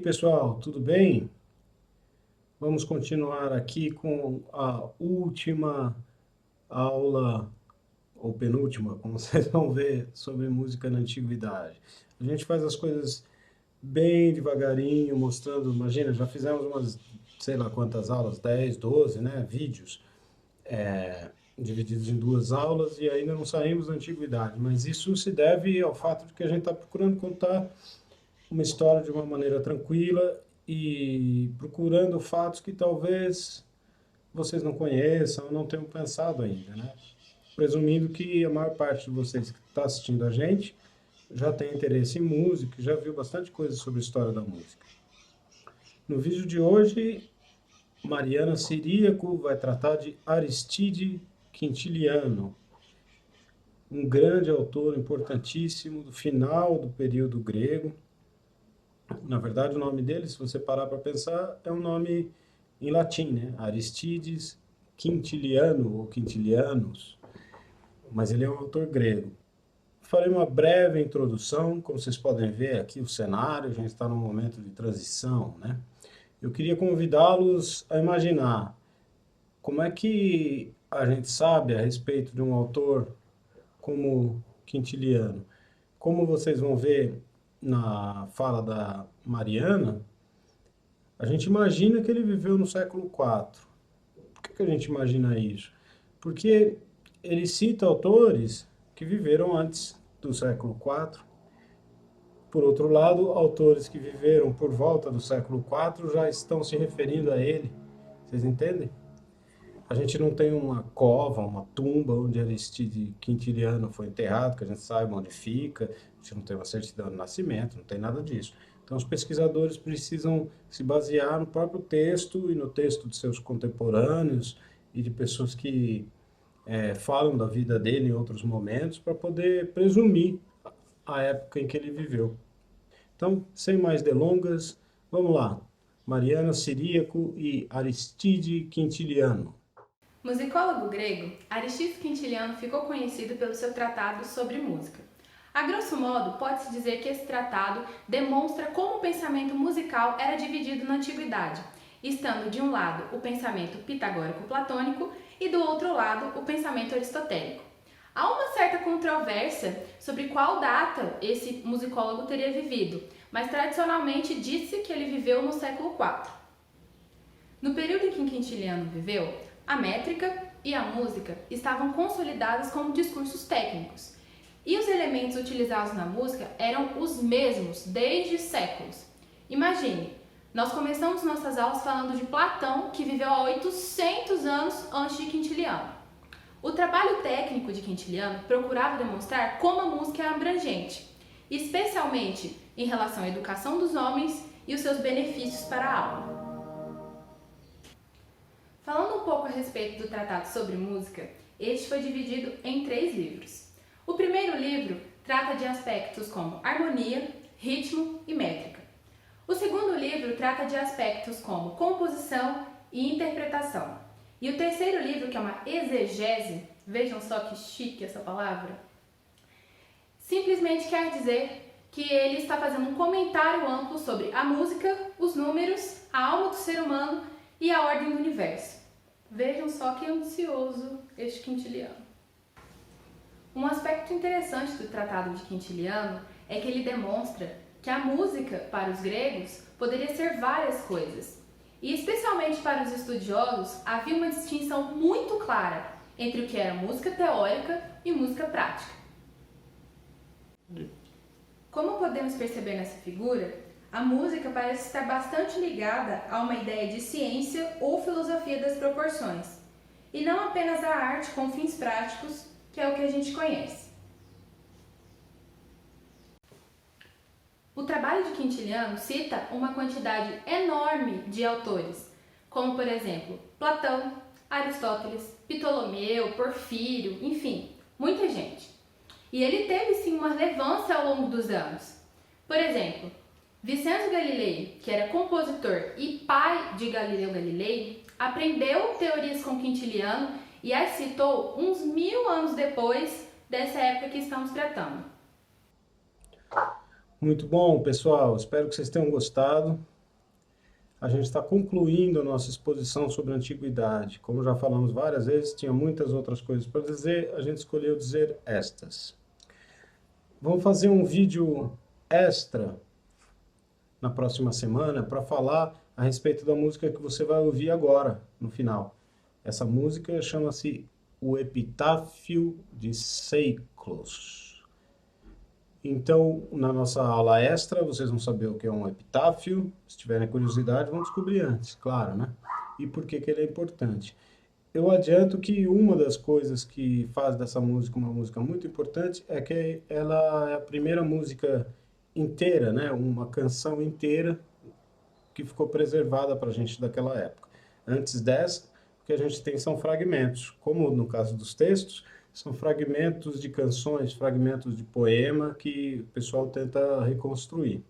aí, pessoal, tudo bem? Vamos continuar aqui com a última aula, ou penúltima, como vocês vão ver, sobre música na antiguidade. A gente faz as coisas bem devagarinho, mostrando, imagina, já fizemos umas, sei lá quantas aulas, 10, 12, né, vídeos, divididos em duas aulas e ainda não saímos da antiguidade. Mas isso se deve ao fato de que a gente está procurando contar uma história de uma maneira tranquila e procurando fatos que talvez vocês não conheçam ou não tenham pensado ainda, né? Presumindo que a maior parte de vocês que está assistindo a gente já tem interesse em música, já viu bastante coisa sobre a história da música. No vídeo de hoje, Mariana Ciríaco vai tratar de Aristide Quintiliano, um grande autor importantíssimo do final do período grego. Na verdade, o nome dele, se você parar para pensar, é um nome em latim, né? Aristides Quintiliano ou Quintilianus, mas ele é um autor grego. Farei uma breve introdução, como vocês podem ver aqui o cenário, a gente está num momento de transição, né? Eu queria convidá-los a imaginar como é que a gente sabe a respeito de um autor como Quintiliano. Como vocês vão ver na fala da Mariana, a gente imagina que ele viveu no século IV. Por que a gente imagina isso? Porque ele cita autores que viveram antes do século IV. Por outro lado, autores que viveram por volta do século IV já estão se referindo a ele. Vocês entendem? A gente não tem uma cova, uma tumba onde Aristide Quintiliano foi enterrado, que a gente saiba onde fica, a gente não tem uma certidão de nascimento, não tem nada disso. Então, os pesquisadores precisam se basear no próprio texto e no texto de seus contemporâneos e de pessoas que falam da vida dele em outros momentos para poder presumir a época em que ele viveu. Então, sem mais delongas, vamos lá. Mariana Ciríaco e Aristide Quintiliano. Musicólogo grego, Aristífanes Quintiliano ficou conhecido pelo seu tratado sobre música. A grosso modo, pode-se dizer que esse tratado demonstra como o pensamento musical era dividido na antiguidade, estando de um lado o pensamento pitagórico-platônico e do outro lado o pensamento aristotélico. Há uma certa controvérsia sobre qual data esse musicólogo teria vivido, mas tradicionalmente disse que ele viveu no século IV. No período em que Quintiliano viveu, a métrica e a música estavam consolidadas como discursos técnicos, e os elementos utilizados na música eram os mesmos desde séculos. Imagine, nós começamos nossas aulas falando de Platão, que viveu há 800 anos antes de Quintiliano. O trabalho técnico de Quintiliano procurava demonstrar como a música é abrangente, especialmente em relação à educação dos homens e os seus benefícios para a alma. Falando um pouco a respeito do tratado sobre música, este foi dividido em 3 livros. O primeiro livro trata de aspectos como harmonia, ritmo e métrica. O segundo livro trata de aspectos como composição e interpretação. E o terceiro livro, que é uma exegese, vejam só que chique essa palavra, simplesmente quer dizer que ele está fazendo um comentário amplo sobre a música, os números, a alma do ser humano e a ordem do universo. Vejam só que ambicioso este Quintiliano. Um aspecto interessante do Tratado de Quintiliano é que ele demonstra que a música, para os gregos, poderia ser várias coisas. E especialmente para os estudiosos, havia uma distinção muito clara entre o que era música teórica e música prática. Como podemos perceber nessa figura, a música parece estar bastante ligada a uma ideia de ciência ou filosofia das proporções, e não apenas a arte com fins práticos, que é o que a gente conhece. O trabalho de Quintiliano cita uma quantidade enorme de autores, como por exemplo Platão, Aristóteles, Ptolomeu, Porfírio, enfim, muita gente. E ele teve sim uma relevância ao longo dos anos. Por exemplo, Vicente Galilei, que era compositor e pai de Galileu Galilei, aprendeu teorias com Quintiliano e as citou uns 1000 anos depois dessa época que estamos tratando. Muito bom, pessoal. Espero que vocês tenham gostado. a gente está concluindo a nossa exposição sobre a antiguidade. Como já falamos várias vezes, tinha muitas outras coisas para dizer, a gente escolheu dizer estas. Vamos fazer um vídeo extra na próxima semana para falar a respeito da música que você vai ouvir agora, no final. Essa música chama-se O Epitáfio de Ceiclos. Então, na nossa aula extra, vocês vão saber o que é um epitáfio. Se tiverem curiosidade, vão descobrir antes, claro, né? E por que que ele é importante. Eu adianto que uma das coisas que faz dessa música uma música muito importante é que ela é a primeira música inteira, né? Uma canção inteira que ficou preservada para a gente daquela época. Antes dessa, o que a gente tem são fragmentos, como no caso dos textos, são fragmentos de canções, fragmentos de poema que o pessoal tenta reconstruir.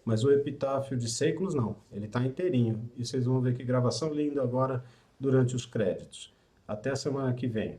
Mas o epitáfio de Ceiclos não, ele está inteirinho. E vocês vão ver que gravação linda agora durante os créditos. Até a semana que vem.